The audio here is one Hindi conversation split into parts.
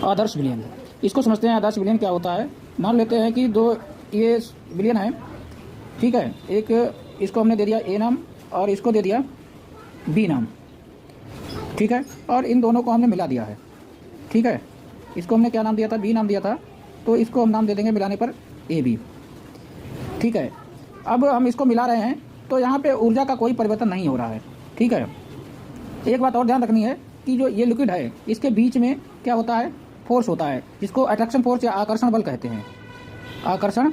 आदर्श विलयन, इसको समझते हैं। आदर्श विलयन क्या होता है। मान लेते हैं कि दो ये विलयन है, ठीक है। एक इसको हमने दे दिया ए नाम और इसको दे दिया बी नाम, ठीक है। और इन दोनों को हमने मिला दिया है, ठीक है। इसको हमने क्या नाम दिया था, बी नाम दिया था, तो इसको हम नाम दे देंगे मिलाने पर ए बी, ठीक है। अब हम इसको मिला रहे हैं तो यहाँ पे ऊर्जा का कोई परिवर्तन नहीं हो रहा है, ठीक है। एक बात और ध्यान रखनी है कि जो ये लिक्विड है इसके बीच में क्या होता है, फोर्स होता है, जिसको अट्रैक्शन फोर्स या आकर्षण बल कहते हैं, आकर्षण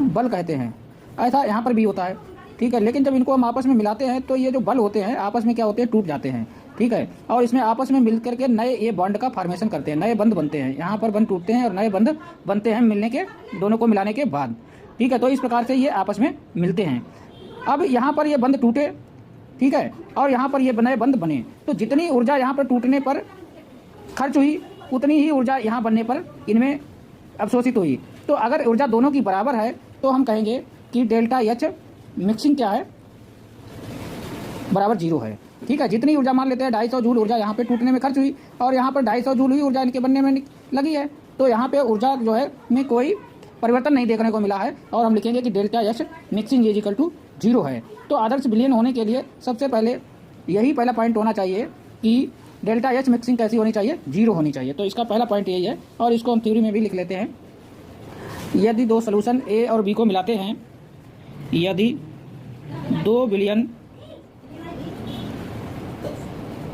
बल कहते हैं। ऐसा यहाँ पर भी होता है, ठीक है। लेकिन जब इनको हम आपस में मिलाते हैं तो ये जो बल होते हैं आपस में क्या होते हैं, टूट जाते हैं, ठीक है। और इसमें आपस में मिल करके नए ये बॉन्ड का फॉर्मेशन करते हैं, नए बंध बनते हैं। यहाँ पर बंध टूटते हैं और नए बंध बनते हैं मिलने के, दोनों को मिलाने के बाद, ठीक है। तो इस प्रकार से ये आपस में मिलते हैं। अब यहाँ पर ये बंध टूटे, ठीक है, और यहाँ पर ये नए बंध बने, तो जितनी ऊर्जा यहाँ पर टूटने पर खर्च हुई उतनी ही ऊर्जा यहाँ बनने पर इनमें अवशोषित हुई। तो अगर ऊर्जा दोनों की बराबर है तो हम कहेंगे कि डेल्टा एच मिक्सिंग क्या है, बराबर 0 है, ठीक है। जितनी ऊर्जा मान लेते हैं 250 जूल ऊर्जा यहाँ पे टूटने में खर्च हुई और यहाँ पर 250 जूल हुई ऊर्जा इनके बनने में लगी है, तो यहाँ पे ऊर्जा जो है में कोई परिवर्तन नहीं देखने को मिला है। और हम लिखेंगे कि delta H mixing is equal to 0 है। तो आदर्श विलयन होने के लिए सबसे पहले यही पहला पॉइंट होना चाहिए कि डेल्टा एच मिक्सिंग कैसी होनी चाहिए, 0 होनी चाहिए। तो इसका पहला पॉइंट यही है। और इसको हम थ्योरी में भी लिख लेते हैं। यदि दो सॉल्यूशन ए और बी को मिलाते हैं, यदि दो विलयन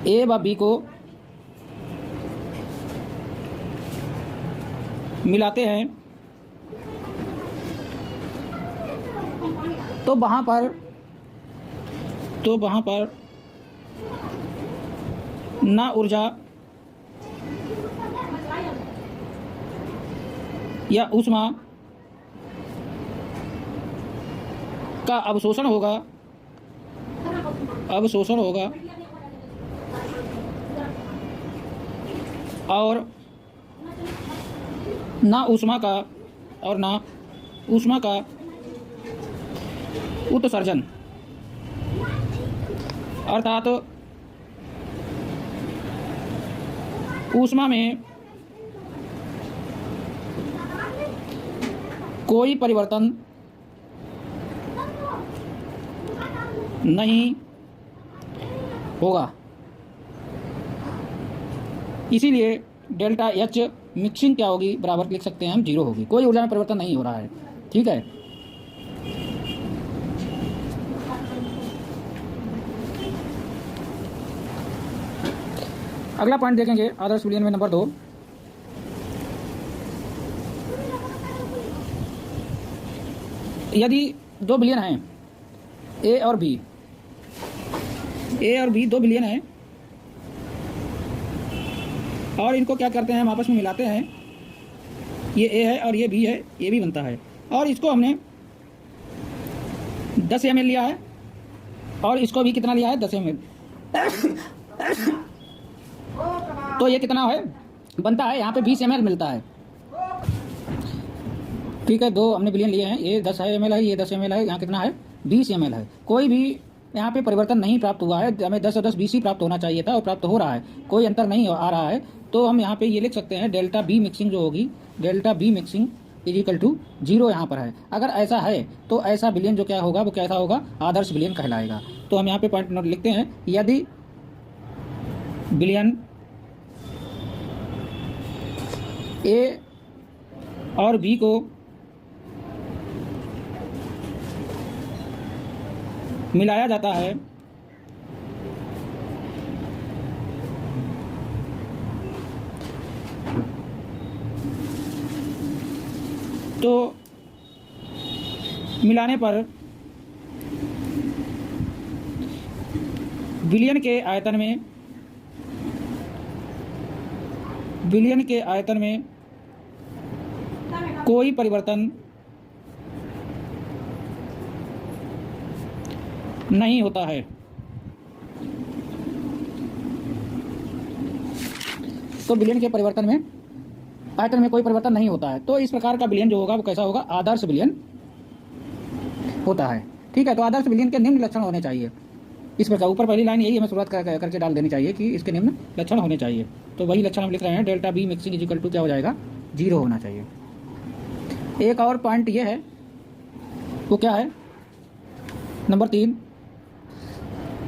ए व बी को मिलाते हैं तो वहाँ पर ना ऊर्जा या ऊष्मा का अवशोषण होगा, और ना ऊष्मा का उत्सर्जन, अर्थात ऊष्मा में कोई परिवर्तन नहीं होगा। इसीलिए डेल्टा एच मिक्सिंग क्या होगी, बराबर लिख सकते हैं हम 0 होगी। कोई ऊर्जा में परिवर्तन नहीं हो रहा है, ठीक है। अगला पॉइंट देखेंगे आदर्श विलयन में नंबर 2। यदि दो विलयन हैं ए और बी, दो विलयन हैं और इनको क्या करते हैं, हम आपस में मिलाते हैं। ये ए है और ये बी है, ये भी बनता है। और इसको हमने 10 ml लिया है और इसको भी कितना लिया है, 10 ml। तो ये कितना है बनता है, यहाँ पे 20 ml मिलता है, ठीक है। दो हमने विलयन लिए हैं, ये 10 ml है, ये 10 ml है, यहाँ कितना है, 20 ml है। कोई भी यहाँ पे परिवर्तन नहीं प्राप्त हुआ है। हमें 10 और 10 20 ही प्राप्त होना चाहिए था और प्राप्त हो रहा है, कोई अंतर नहीं आ रहा है। तो हम यहाँ पे ये लिख सकते हैं डेल्टा बी मिक्सिंग जो होगी, delta B mixing is equal to 0 यहाँ पर है। अगर ऐसा है तो ऐसा विलयन जो क्या होगा, वो कैसा होगा, आदर्श विलयन कहलाएगा। तो हम यहाँ पे पॉइंट नोट लिखते हैं, यदि विलयन ए और बी को मिलाया जाता है तो मिलाने पर विलयन के आयतन में कोई परिवर्तन नहीं होता है। तो विलयन के परिवर्तन में आयतन में कोई परिवर्तन नहीं होता है। तो इस प्रकार का विलयन जो होगा वो कैसा होगा, आदर्श विलयन होता है, ठीक है। तो आदर्श विलयन के निम्न लक्षण होने चाहिए। इस प्रकार ऊपर पहली लाइन यही हमें शुरुआत करके डाल देनी चाहिए कि इसके निम्न लक्षण होने चाहिए। तो वही लक्षण हम लिख रहे हैं, delta B mixing is equal to क्या हो जाएगा, 0 होना चाहिए। एक और पॉइंट ये है, वो क्या है, नंबर 3,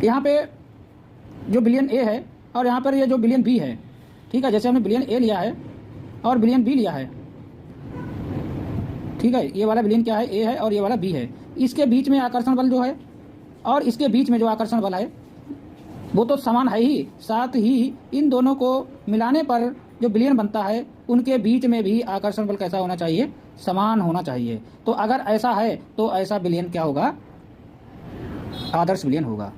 यहाँ पे जो बिलियन ए है और यहाँ पर ये जो बिलियन बी है, ठीक है, जैसे हमने बिलियन ए लिया है और बिलियन बी लिया है, ठीक है, ये वाला बिलियन क्या है, ए है और ये वाला बी है। इसके बीच में आकर्षण बल जो है और इसके बीच में जो आकर्षण बल है वो तो समान है ही, साथ ही इन दोनों को मिलाने पर जो बिलियन बनता है उनके बीच में भी आकर्षण बल कैसा होना चाहिए, समान होना चाहिए। तो अगर ऐसा है तो ऐसा बिलियन क्या होगा, आदर्श बिलियन होगा।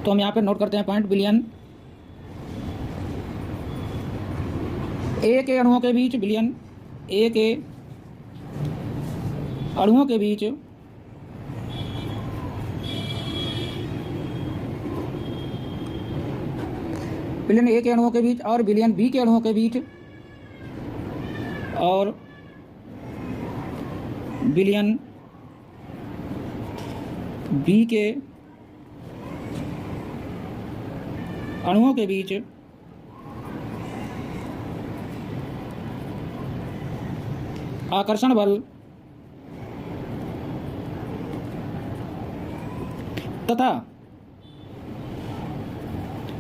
तो हम यहाँ पे नोट करते हैं पॉइंट, बिलियन ए के अणुओं के बीच, बिलियन ए के अणुओं के बीच बिलियन ए के अणुओं के बीच और बिलियन बी के अणुओं के बीच और बिलियन बी के अणुओं के बीच आकर्षण बल तथा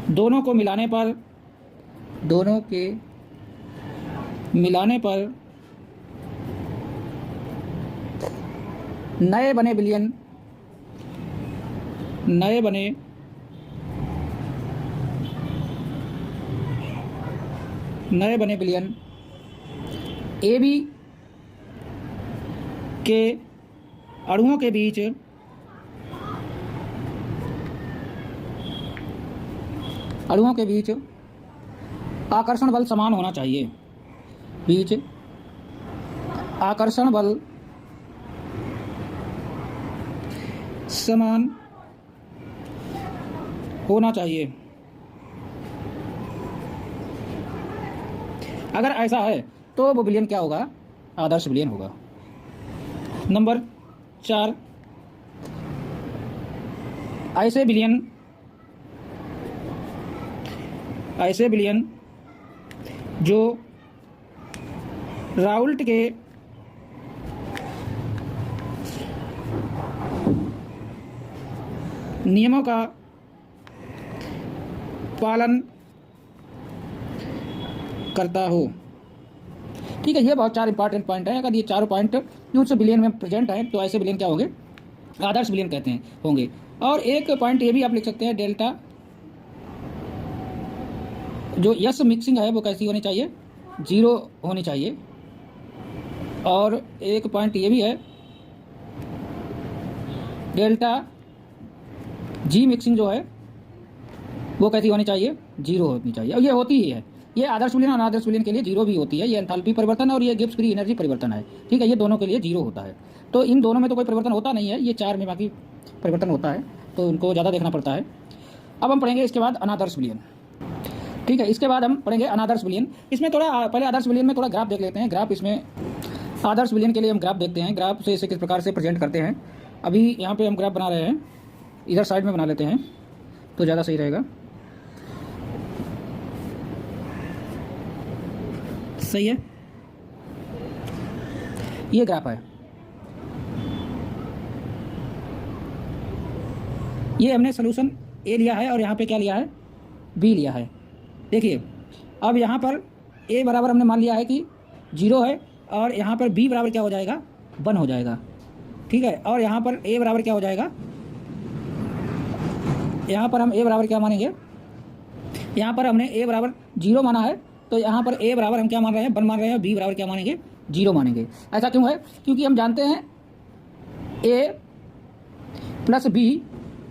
दोनों के मिलाने पर नए बने बिलियन ए बी के अणुओं के बीच आकर्षण बल समान होना चाहिए, आकर्षण बल समान होना चाहिए। अगर ऐसा है तो वो बिलियन क्या होगा, आदर्श बिलियन होगा। नंबर 4, ऐसे बिलियन जो राउल्ट के नियमों का पालन करता हो, ठीक है। ये बहुत 4 इंपॉर्टेंट पॉइंट है। अगर ये चारों पॉइंट उस बिलियन में प्रेजेंट है तो ऐसे बिलियन क्या होंगे, आदर्श बिलियन कहते हैं होंगे। और एक पॉइंट ये भी आप लिख सकते हैं, डेल्टा जो यस मिक्सिंग है वो कैसी होनी चाहिए, 0 होनी चाहिए। और एक पॉइंट ये भी है, डेल्टा जी मिक्सिंग जो है वो कैसी होनी चाहिए, 0 होनी चाहिए। और ये होती ही है, ये आदर्श विलयन और अनादर्श विलयन के लिए 0 भी होती है। ये एंथैल्पी परिवर्तन और ये गिब्स फ्री एनर्जी परिवर्तन है, ठीक है, ये दोनों के लिए 0 होता है। तो इन दोनों में तो कोई परिवर्तन होता नहीं है, ये 4 में बाकी परिवर्तन होता है, तो उनको ज़्यादा देखना पड़ता है। अब हम पढ़ेंगे इसके बाद अनादर्श विलयन, ठीक है। इसके बाद हम पढ़ेंगे अनादर्श विलयन। इसमें थोड़ा पहले आदर्श विलयन में थोड़ा ग्राफ देख लेते हैं। ग्राफ, इसमें आदर्श विलयन के लिए हम ग्राफ देखते हैं, ग्राफ से इसे किस प्रकार से प्रेजेंट करते हैं। अभी यहाँ पे हम ग्राफ बना रहे हैं, इधर साइड में बना लेते हैं तो ज़्यादा सही रहेगा। सही है, ये ग्राफ है, ये हमने सोल्यूशन ए लिया है और यहाँ पे क्या लिया है, बी लिया है। देखिए अब यहाँ पर ए बराबर हमने मान लिया है कि 0 है और यहाँ पर बी बराबर क्या हो जाएगा, 1 हो जाएगा, ठीक है। और यहाँ पर ए बराबर क्या हो जाएगा, यहाँ पर हम ए बराबर क्या मानेंगे, यहाँ पर हमने ए बराबर 0 माना है तो यहाँ पर ए बराबर हम क्या मान रहे हैं, 1 मान रहे हैं, बी बराबर क्या मानेंगे, 0 मानेंगे। ऐसा क्यों है, क्योंकि हम जानते हैं ए प्लस बी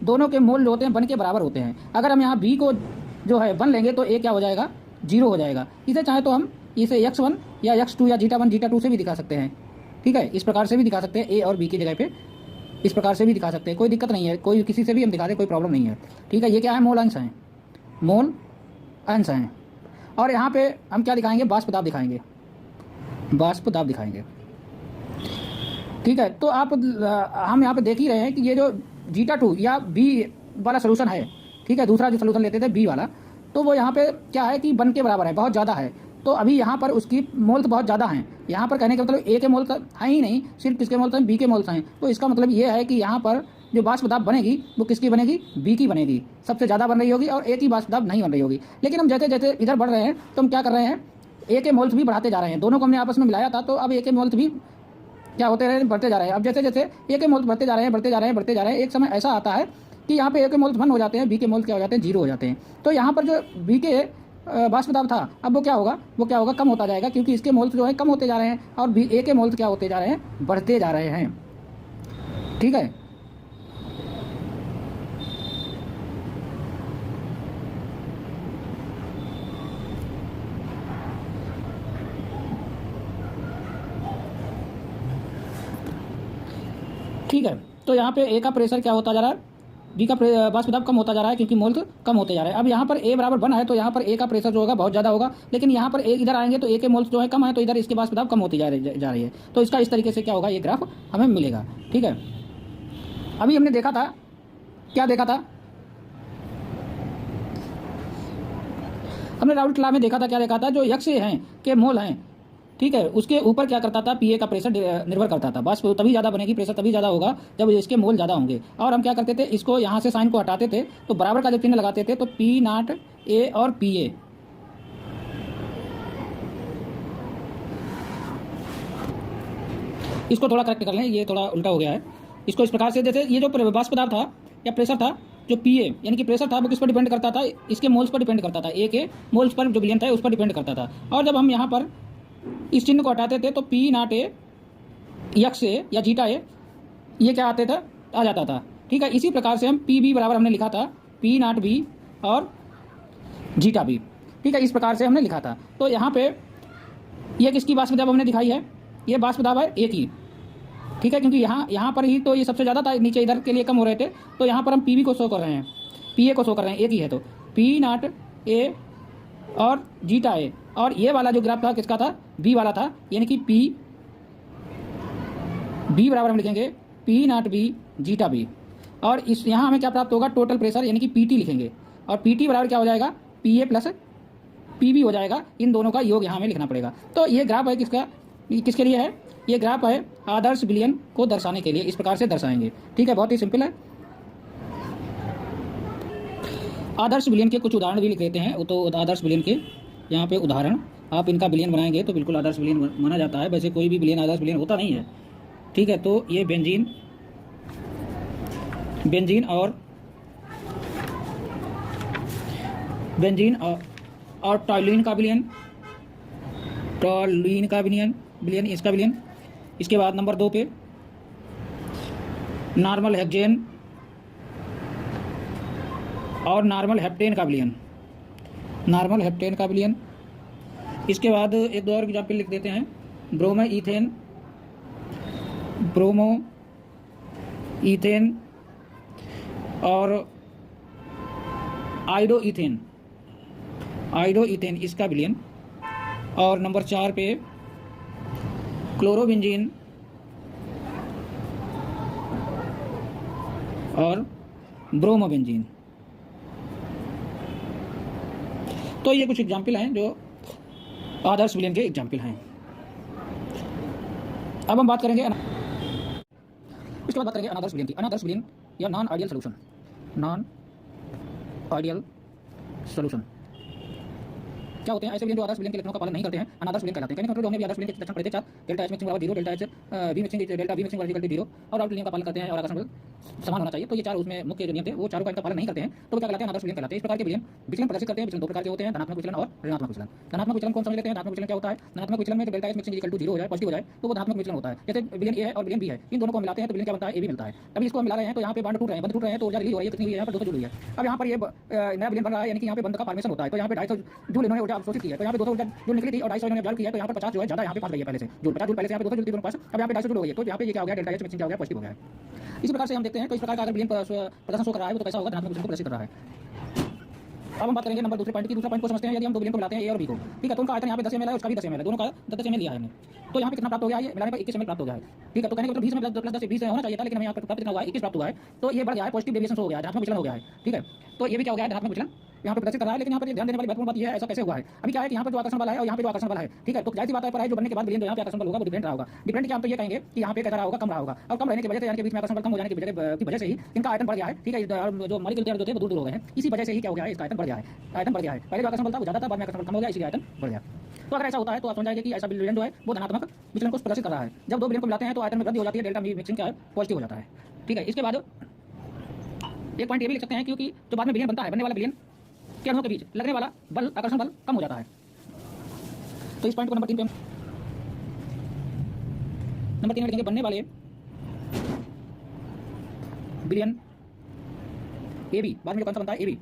दोनों के मोल जो होते हैं 1 के बराबर होते हैं। अगर हम यहाँ बी को जो है 1 लेंगे तो ए क्या हो जाएगा, 0 हो जाएगा। इसे चाहे तो हम इसे x1 या x2 या जीटा 1 जीटा 2 से भी दिखा सकते हैं, ठीक है, इस प्रकार से भी दिखा सकते हैं, ए और बी की जगह पे इस प्रकार से भी दिखा सकते हैं, कोई दिक्कत नहीं है, कोई किसी से भी हम दिखा दें, कोई प्रॉब्लम नहीं है, ठीक है। ये क्या है, मोल अंश हैं, मोल अंश हैं। और यहाँ पे हम क्या दिखाएंगे, वाष्प दाब दिखाएंगे, वाष्प दाब दिखाएंगे, ठीक है। तो आप हम यहाँ पे देख ही रहे हैं कि ये जो जीटा 2 या बी वाला सोल्यूशन है, ठीक है, दूसरा जो सोल्यूशन लेते थे बी वाला, तो वो यहाँ पे क्या है कि 1 के बराबर है, बहुत ज़्यादा है। तो अभी यहाँ पर उसकी मोल्स बहुत ज़्यादा हैं। यहाँ पर कहने का मतलब ए के मोल्स हैं ही नहीं, सिर्फ किसके मोल्स हैं, बी के मोल्स हैं। तो इसका मतलब ये है कि यहाँ पर जो वाष्प दाब बनेगी वो किसकी बनेगी, बी की बनेगी, सबसे ज़्यादा बन रही होगी, और ए की वाष्प दाब नहीं बन रही होगी। लेकिन हम जैसे जैसे इधर बढ़ रहे हैं तो हम क्या कर रहे हैं, ए के मोल्स भी बढ़ाते जा रहे हैं। दोनों को हमने आपस में मिलाया था, तो अब ए के मोल्स भी क्या होते रहे, बढ़ते जा रहे हैं। अब जैसे जैसे ए के मोल्स बढ़ते जा रहे हैं, बढ़ते जा रहे हैं, बढ़ते जा रहे हैं, एक समय ऐसा आता है कि यहाँ पे ए के मोल्स 1 हो जाते हैं, बी के मोल्स क्या हो जाते हैं, 0 हो जाते हैं। तो यहाँ पर जो बी के वाष्प दाब था, अब वो क्या होगा, कम होता जाएगा, क्योंकि इसके मोल्स जो है कम होते जा रहे हैं और बी ए के मोल्स क्या होते जा रहे हैं, बढ़ते जा रहे हैं। ठीक है, ठीक है। तो यहाँ पे ए का प्रेशर क्या होता जा रहा है, बी का वाष्प दाब कम होता जा रहा है, क्योंकि मोल्स कम होते जा रहे हैं। अब यहाँ पर ए बराबर 1 है, तो यहाँ पर ए का प्रेशर जो होगा बहुत ज़्यादा होगा, लेकिन यहाँ पर ए इधर आएंगे तो ए के मोल्स जो है कम है, तो इधर इसके वाष्प दाब कम होती जा रही है। तो इसका इस तरीके से क्या होगा, ये ग्राफ हमें मिलेगा। ठीक है, अभी हमने देखा था, क्या देखा था, हमने राउल्ट लॉ में देखा था, क्या देखा था, जो यक्ष हैं के मोल हैं, ठीक है, उसके ऊपर क्या करता था, पीए का प्रेशर निर्भर करता था। बस तभी ज़्यादा बनेगी, प्रेशर तभी ज़्यादा होगा जब इसके मोल ज़्यादा होंगे। और हम क्या करते थे, इसको यहाँ से साइन को हटाते थे, तो बराबर का जब चिन्ह लगाते थे, तो पी नॉट ए और पी ए, इसको थोड़ा करेक्ट कर लें, ये थोड़ा उल्टा हो गया है। इसको इस प्रकार से, जैसे ये जो वाष्प दाब था या प्रेशर था, जो पी ए यानी कि प्रेशर था, वो किस पर डिपेंड करता था, इसके मोल्स पर डिपेंड करता था, ए के मोल्स पर जो विलयन था उस पर डिपेंड करता था। और जब हम यहाँ पर इस चिन्ह को हटाते थे, तो पी नॉट ए यक्स ए या जीटा ए, ये क्या आते था, आ जाता था। ठीक है, इसी प्रकार से हम पी बी बराबर हमने लिखा था पी नॉट बी और जीटा बी। ठीक है, इस प्रकार से हमने लिखा था। तो यहाँ पे ये किसकी वाष्प दाब हमने दिखाई है, ये वाष्प दाब है ए की। ठीक है, क्योंकि यहाँ पर ही तो ये सबसे ज़्यादा था, नीचे इधर के लिए कम हो रहे थे, तो यहाँ पर हम पी बी को शो कर रहे हैं, पी ए को शो कर रहे हैं, ए की है, तो पी नॉट ए और जीटा ए। और ये वाला जो ग्राफ था किसका था, बी वाला था, यानी कि पी बी बराबर हम लिखेंगे P naught B zeta B. और इस यहाँ हमें क्या प्राप्त होगा, टोटल प्रेशर यानी कि पीटी लिखेंगे, और पीटी बराबर क्या हो जाएगा, P A plus P B हो जाएगा। इन दोनों का योग यहाँ हमें लिखना पड़ेगा। तो ये ग्राफ है किसका, किसके लिए है, ये ग्राफ है आदर्श विलयन को दर्शाने के लिए, इस प्रकार से दर्शाएंगे। ठीक है, बहुत ही सिंपल है। आदर्श विलयन के कुछ उदाहरण भी लिख देते हैं। तो आदर्श विलयन के यहाँ पे उदाहरण, आप इनका विलयन बनाएंगे तो बिल्कुल आदर्श विलयन माना जाता है। वैसे कोई भी विलयन आदर्श विलयन होता नहीं है। ठीक है, तो ये बेंजीन और टॉल्यूइन का विलयन, विलयन इसका विलयन। इसके बाद नंबर 2 पे नॉर्मल हेक्सेन और नॉर्मल हेप्टेन का विलयन, इसके बाद एक दो और एग्जाम्पल लिख देते हैं, ब्रोमो ईथेन और आइडो ईथेन इसका विलयन। और नंबर 4 पे क्लोरोबेंजीन और ब्रोमोबेंजीन। तो ये कुछ एग्जाम्पल हैं जो आदर्श विलयन के एग्जाम्पल हैं। अब हम बात करेंगे इसके बाद बात करेंगे अनादर्श विलयन की। अनादर्श विलयन या नॉन आइडियल सॉल्यूशन क्या होते हैं, ऐसे विलयन जो आदर्श विलयन के लक्षणों का पालन नहीं करते हैं अनादर्श विलयन कहलाते हैं। कहने का मतलब हमने भी आदर्श विलयन के लक्षण पढ़े थे 4, डेल्टा एच मिक्सिंग बराबर 0, delta H B mixing delta B mixing बराबर 0, और आउट विलयन का पालन करते हैं और आकर्षण बल समान होना चाहिए। तो ये 4 उसमें मुख्य जो नियम थे, वो चारों का इनका पालन नहीं करते हैं, तो वो क्या कहलाते हैं, आदर्श विलयन कहलाते हैं। इस प्रकार के विलयन विचलन प्रदर्शित करते हैं। विचलन 2 प्रकार के होते हैं, धनात्मक विचलन और ऋणात्मक विचलन। धनात्मक विचलन कौन समझ लेते हैं। धनात्मक विचलन क्या होता है, धनात्मक विचलन में जब delta H mixing equal to 0 हो जाए, पॉजिटिव हो जाए, तो वो धनात्मक विचलन होता है। जैसे विलयन ए है और विलयन बी है, इन दोनों को मिलाते हैं तो विलयन क्या बनता है, ए बी मिलता है। अभी इसको हम मिला रहे हैं तो यहाँ पे बंद टूट रहे हैं, तो ऊर्जा रिलीज हो रही है, कितनी हुई है, यहाँ पर 200 जूल हुई है। अब यहाँ पर ये नया विलयन बन रहा है, यानी कि यहाँ पे बंद का फॉर्मेशन होता है, तो यहाँ पे 250 जूल इन्होंने ऊर्जा अवशोषित की है, तो यहाँ पे 200 ऊर्जा जूल निकली थी और 250 इन्होंने अब्जॉर्ब किया है, तो यहाँ पर 50 जो है ज़्यादा यहाँ पे पास गई है पहले से, जूल 50 जूल पहले से यहाँ पे 200 जूल थी दोनों पास, अब यहाँ पे 250 जूल हो गई है, तो यहाँ पे ये क्या हो गया, डेल्टा एच मिक्सिंग क्या हो गया, पॉजिटिव हो गया है। इसी प्रकार से हम देखते हैं, तो इस प्रकार का अगर विलयन प्रदर्शन शो कर रहा है, तो कैसा होगा, धनात्मक विचलन को प्रदर्शित कर रहा है। अब हम बात करेंगे नंबर दूसरे पॉइंट की। दूसरा पॉइंट को समझते हैं, यदि हम दो बिलियन को मिलाते हैं ए और बी को, ठीक है, तो उनका आयतन यहाँ पे 10 ml है, उसका भी 10 ml है, दोनों का 10 ml लिया है हमने। तो यहाँ पे कितना प्राप्त हो गया, ये मिलाने पर 21 ml प्राप्त हो गया है, ठीक है। तो कहने का मतलब 20 में प्लस 10 20 होना चाहिए था, लेकिन हमें यहाँ पर प्राप्त कितना हुआ है, 21 प्राप्त हुआ है। तो ये बढ़ गया है, पॉजिटिव डेविएशन हो गया है, धनात्मक विचलन हो गया है, ठीक है। तो ये भी क्या हो गया है, धनात्मक विचलन यहाँ पे प्रदर्शित कर रहा है। लेकिन यहाँ पर ध्यान देने वाली महत्वपूर्ण बात यह है, ऐसा कैसे हुआ है। अभी क्या है कि यहाँ पर जो आकर्षण बल है और यहाँ पे जो आकर्षण बल है, ठीक है, तो जाहिर सी बात है पर है जो बनने के बाद विलियन जो यहाँ पे आकर्षण बल होगा वो डिफरेंट रहा होगा। डिफरेंट क्या हम तो ये कहेंगे कि यहाँ पे कैसा रहा होगा, कम रहा होगा, और कम रहने की वजह से यानी कि बीच में आकर्षण बल कम हो जाने की वजह से ही इनका आयतन बढ़ गया है, ठीक है। जो मॉलिक्यूल जो थे वो दूर दूर हो गए हैं, इसी वजह से ही क्या हो गया है, इसका आयतन बढ़ गया है, आयतन बढ़ गया है। पहले जो आकर्षण बल था वो ज्यादा था, बाद में आकर्षण बल कम हो गया, इसलिए आयतन बढ़ गया। तो अगर ऐसा होता है तो आप समझ जाएंगे कि ऐसा विलियन जो है वो धनात्मक विचलन को प्रदर्शित कर रहा है। जब दो विलियन को मिलाते हैं तो आयतन में वृद्धि हो जाती है, डेल्टा मी मिक्सिंग क्या है, पॉजिटिव हो जाता है, ठीक है। इसके बाद एक पॉइंट ये भी लिख सकते हैं, क्योंकि जो बाद में विलियन बनता है, बनने वाला विलियन के अणुओं के बीच लगने वाला बल, आकर्षण बल कम हो जाता है। तो इस पॉइंट को नंबर 3 पे लिखेंगे, बनने वाले विलियन ए बी, बाद में जो कौन सा बनता है ए बी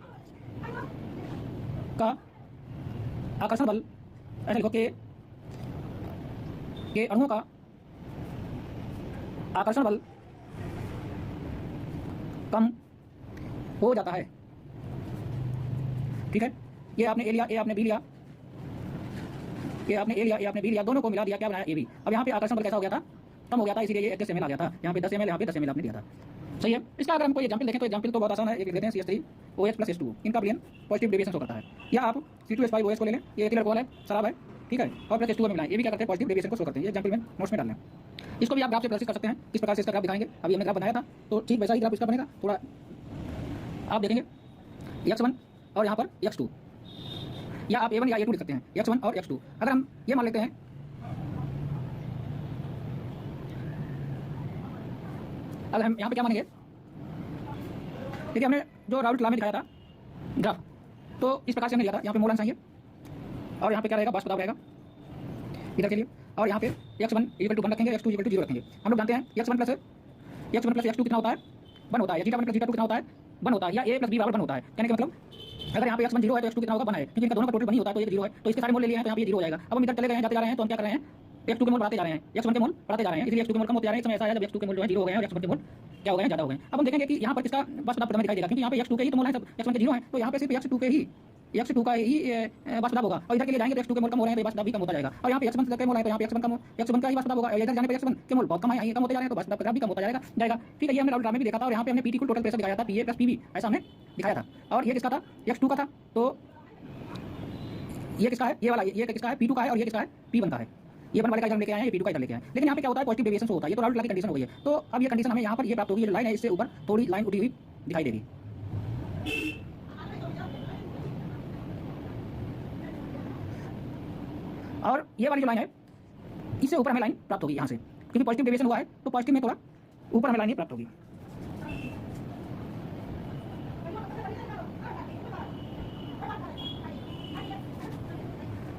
का आकर्षण बल, ऐसा लिखो के अणुओं का आकर्षण बल कम हो जाता है, ठीक है। ये आपने ए लिया, ये आपने बी लिया, ये आपने ए लिया, ये आपने बी लिया, दोनों को मिला दिया, क्या बनाया ए बी। अब यहाँ पे आकर्षण बल कैसा हो गया था, कम हो गया था, इसीलिए ये 21 ml आ गया था। यहाँ पे 10 ml, यहाँ पे 10 ml आपने दिया था, सही है। इसका अगर हम कोई एग्जांपल देखें तो एग्जांपल तो बहुत आसान है, एक लेते हैं CH3OH प्लस H2, इनका विलियन पॉजिटिव डेविएशन शो करता है। या आप C2H5OH को ले लें, ये एथिल अल्कोहल है, शराब है, ठीक है, और प्लस H2O में मिलाएं, ये भी क्या करते हैं, पॉजिटिव डेविएशन को शो करते हैं। ये एग्जांपल में नोट्स में डाल लें। इसको भी आप ग्राफ से प्रदर्शित कर सकते हैं, किस प्रकार से इसका ग्राफ दिखाएंगे। अभी हमने ग्राफ बनाया था, तो ठीक वैसा ही ग्राफ इसका बनेगा। थोड़ा आप देखेंगे x1 और यहाँ पर x2, या आप A1 या A2 लिख सकते हैं, x1 और x2। अगर हम ये मान लेते हैं, अगर हम यहाँ पे क्या मानेंगे, देखिए हमने जो राउल्ट लॉ में दिखाया था ग्राफ, तो इस प्रकार से हमने लिया था। यहाँ पे मोल अंश आएंगे और यहाँ पे क्या रहेगा, वाष्प दाब रहेगा इधर के लिए, और यहाँ पे x1 = 1 रखेंगे, x2 = 0 रखेंगे। हम लोग जानते हैं x1 प्लस x2 कितना होता है, 1 होता है, या जीटा 1 प्लस जीटा 2 कितना होता है, 1 होता है, या a प्लस b बराबर 1 होता है। कहने का मतलब अगर यहाँ पे x1 0 है तो x2 कितना होगा, 1 है, क्योंकि इनका दोनों का टोटल 1 ही होता है, तो ये 0 है। तो इसके सारे मोल ले लिए हैं, तो यहाँ पे 0 हो जाएगा। अब हम इधर चले गए हैं, जाते जा रहे हैं, तो हम क्या कर रहे हैं, x2 के मोल बढ़ाते जा रहे हैं, x1 के मोल बढ़ाते जा रहे हैं, इसलिए x2 के मोल कम होते जा रहे हैं। समय ऐसा है जब x2 के मोल जो है 0 हो गए हैं और x1 के मोल क्या हो गए हैं, ज्यादा हो गए हैं। अब हम देखेंगे कि यहाँ पर किसका वाष्प दाब दिखाई देगा, क्योंकि यहाँ पे x2 के ही तो मोल है, सब x1 के 0 है, तो यहाँ पे सिर्फ x2 का ही वाष्प दाब होगा। और इधर के लिए जाएंगे तो x2 के मोल कम हो रहे हैं, तो वाष्प दाब भी कम होता जाएगा। और यहाँ पे x1 के मोल है, तो यहाँ पे x1 का ही वाष्प दाब होगा, और इधर जाने पे x1 के मोल बहुत कम है, कम होते जा रहे हैं, तो वाष्प दाब भी कम होता जाएगा। ठीक है, ये हमने राउल्ट लॉ में भी देखा था, और यहाँ पे हमने पीटी को टोटल प्रेशर दिखाया था, PA प्लस PB ऐसा हमने दिखाया था। और ये किसका था, x2 का था, तो ये किसका है, ये वाला, ये किसका है, P2 का है, और ये किसका है, P1 का है। ये वन वाले का इधर लेके आए हैं, ये P2 का इधर लेके आए हैं। लेकिन यहाँ पे क्या होता है, पॉजिटिव डेविएशन होता है, ये तो राउल्ट लॉ की कंडीशन हो गई है। तो अब ये कंडीशन हमें यहाँ पर ये प्राप्त होगी, ये लाइन है, इससे ऊपर थोड़ी लाइन उठी हुई दिखाई देगी। और ये वाली जो लाइन है, इससे ऊपर हमें लाइन प्राप्त होगी यहाँ से, क्योंकि पॉजिटिव डेविएशन हुआ है, तो पॉजिटिव में थोड़ा ऊपर हमें लाइन प्राप्त होगी।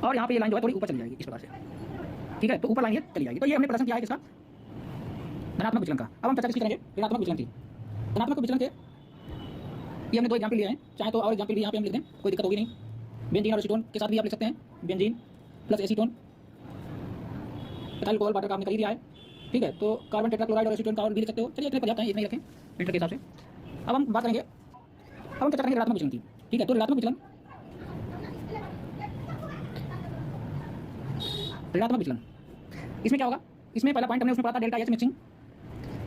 और यहाँ पे ये लाइन जो है थोड़ी ऊपर चली जाएगी इस प्रकार से, ठीक है, तो ऊपर लाइन ये चली जाएगी। तो ये हमने प्रदर्शन किया है किसका, धनात्मक विचलन का। अब हम चर्चा किसकी करेंगे, ऋणात्मक विचलन की। धनात्मक विचलन के ये हमने 2 एग्जाम्पल लिए हैं, चाहे तो और एग्जाम्पल भी यहाँ पे हम लिख दें, कोई दिक्कत होगी नहीं। बेंजीन और एसीटोन के साथ भी आप लिख सकते हैं, benzene plus acetone, ethyl alcohol water का आपने कर ही दिया है, ठीक है। तो कार्बन टेट्राक्लोराइड और एसीटोन का और भी लिख सकते हो। चलिए इतने पर्याप्त हैं, इतने ही रखें लीटर के हिसाब से। अब हम बात करेंगे, अब हम चर्चा करेंगे ऋणात्मक विचलन की, ठीक है। तो ऋणात्मक विचलन, ऋणात्मक विचलन इसमें क्या होगा, इसमें पहला पॉइंट हमने उसमें पढ़ा था, delta H mixing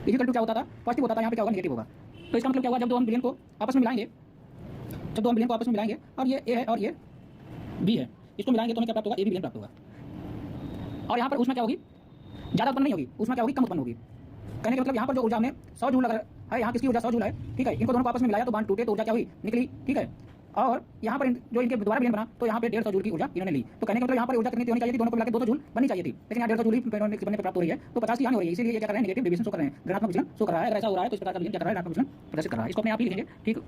equal to क्या होता था, पॉजिटिव होता था, यहाँ पे क्या होगा, नेगेटिव होगा। तो इसका मतलब क्या होगा, जब 2 विलियन को आपस में मिलाएंगे, जब 2 विलियन को आपस में मिलाएंगे, और ये ए है और ये बी है, इसको मिलाएंगे तो हमें क्या प्राप्त होगा, ए विलियन प्राप्त होगा। और यहाँ पर उसमें क्या होगी, ज़्यादा उत्पन्न नहीं होगी, उसमें क्या होगी, कम उत्पन्न होगी। कहने का मतलब यहाँ पर जो ऊर्जा हमने 100 जूल लगा है, यहाँ किसकी ऊर्जा 100 जूल है, ठीक है। इनको दोनों को आपस में मिलाया तो बांड टूटे, तो ऊर्जा क्या हुई, निकली, ठीक है। और यहाँ पर जो इनके द्वारा विलियन बना, तो यहाँ पे 150 जूल की ऊर्जा इन्होंने ली। तो कहने का मतलब यहाँ पर ऊर्जा कितनी होनी चाहिए थी, दोनों को मिलाकर 200 जूल बननी चाहिए थी, लेकिन यहाँ 150 जूल ही बनने पर प्राप्त हो रही है, तो 50 की हानि हो रही है। इसीलिए ये क्या कर रहे हैं, नेगेटिव डेविएशन शो कर रहे हैं, ऋणात्मक विचलन शो कर रहा है। अगर ऐसा हो रहा है तो इस प्रकार का विचलन क्या कर रहा है, ऋणात्मक विचलन प्रदर्शित कर रहा है। इसको अपने आप ही लिखेंगे, ठीक,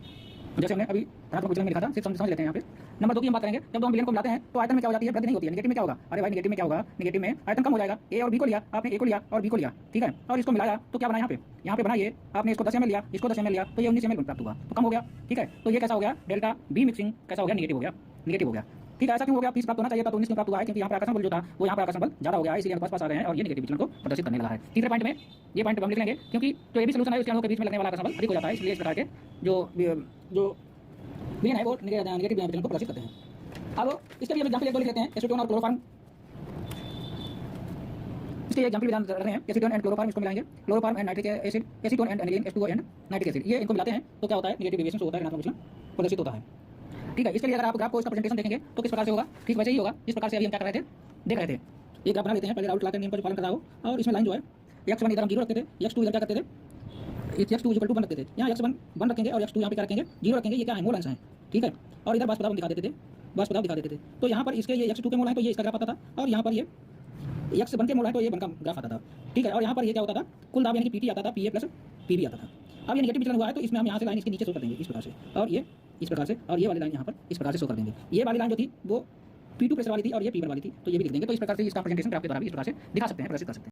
जैसे हमने अभी धनात्मक विचलन में लिखा था, सिर्फ समझ लेते हैं। यहाँ पे नंबर 2 की हम बात करेंगे, जब 2 विलियन को मिलाते हैं तो आयतन में क्या हो जाती है, वृद्धि नहीं होती है। नेगेटिव में क्या होगा, अरे भाई नेगेटिव में क्या होगा, नेगेटिव में आयतन कम हो जाएगा। ए और बी को लिया आपने, ए को लिया और बी को लिया, ठीक है, और इसको मिलाया तो क्या बना, यहाँ पे बना ये आपने, इसको 10 ml लिया, इसको 10 ml लिया, तो ये 19 ml प्राप्त हुआ, तो कम हो गया, ठीक है। तो ये कैसा हो गया, डेल्टा बी मिक्सिंग कैसा हो गया, नेगेटिव हो गया, नेगेटिव हो गया, ठीक है। ऐसा क्यों हो गया, 30 प्राप्त होना चाहिए था, तो 19 क्यों प्राप्त हुआ है, क्योंकि यहाँ पर आकर्षण बल जो था वो यहाँ पर आकर्षण बल ज्यादा हो गया है, इसलिए हमारे पास आ गए हैं और ये नेगेटिव विचलन को प्रदर्शित करने लगा है। तीसरे पॉइंट में ये पॉइंट हम लिख लेंगे, क्योंकि जो ए बी सोल्यूशन है उसके अणुओं के बीच में लगने वाला आकर्षण बल अधिक हो जाता है, इसलिए इस प्रकार के जो विलेन है वो नेगेटिव विलेन को प्रदर्शित करते हैं। अब इसके लिए एग्जाम्पल एक दो लिख लेते हैं, एसीटोन और क्लोरोफॉर्म। इसके एग्जाम्पल विधान कर रहे हैं, एसीटोन एंड क्लोरोफॉर्म इसको मिलाएंगे, chloroform and nitric acid, acetone and aniline H2O and nitric acid, ये इनको मिलाते हैं तो क्या होता है, नेगेटिव डेविएशन होता है, ऋणात्मक विचलन प्रदर्शित होता है। ठीक है, इसके लिए अगर आप ग्राफ को इसका प्रेजेंटेशन देखेंगे तो किस प्रकार से होगा, ठीक वैसे ही होगा जिस प्रकार से अभी हम क्या कर रहे थे, देख रहे थे। एक ग्राफ बना लेते हैं, पहले राउट लाते नियम का जो पालन कर रहा हो, और इसमें लाइन जो है x1 इधर हम 0 रखते थे, x2 इधर क्या करते थे, x2 इक्वल टू 1 रखते थे, यहाँ x1 1 रखेंगे और x2 यहाँ पे क्या रखेंगे, 0 रखेंगे, ये क्या है, मोल अंश है। ठीक है, और इधर वाष्प दाब हम दिखा देते थे, वाष्प दाब दिखा देते थे। तो यहाँ पर इसके ये x2 के मोल है तो ये इसका ग्राफ आता था, और यहाँ पर ये x1 के मोल है तो ये 1 का ग्राफ आता था। ठीक है, और यहाँ पर ये क्या होता था, कुल दाब यानी कि PT आता था, PA प्लस PB आता था। अब ये नेगेटिव विचलन हुआ है तो इसमें हम यहाँ से लाइन इसके नीचे शो कर देंगे इस प्रकार से, और ये इस प्रकार से, और ये वाली लाइन यहाँ पर इस प्रकार से शो कर देंगे। ये वाली लाइन जो थी वो P2 प्रेशर वाली थी और ये P1 वाली थी, तो ये भी लिख देंगे। तो इस प्रकार से इसका प्रेजेंटेशन ग्राफ के द्वारा भी इस प्रकार से दिखा सकते हैं, प्रदर्शित कर सकते हैं।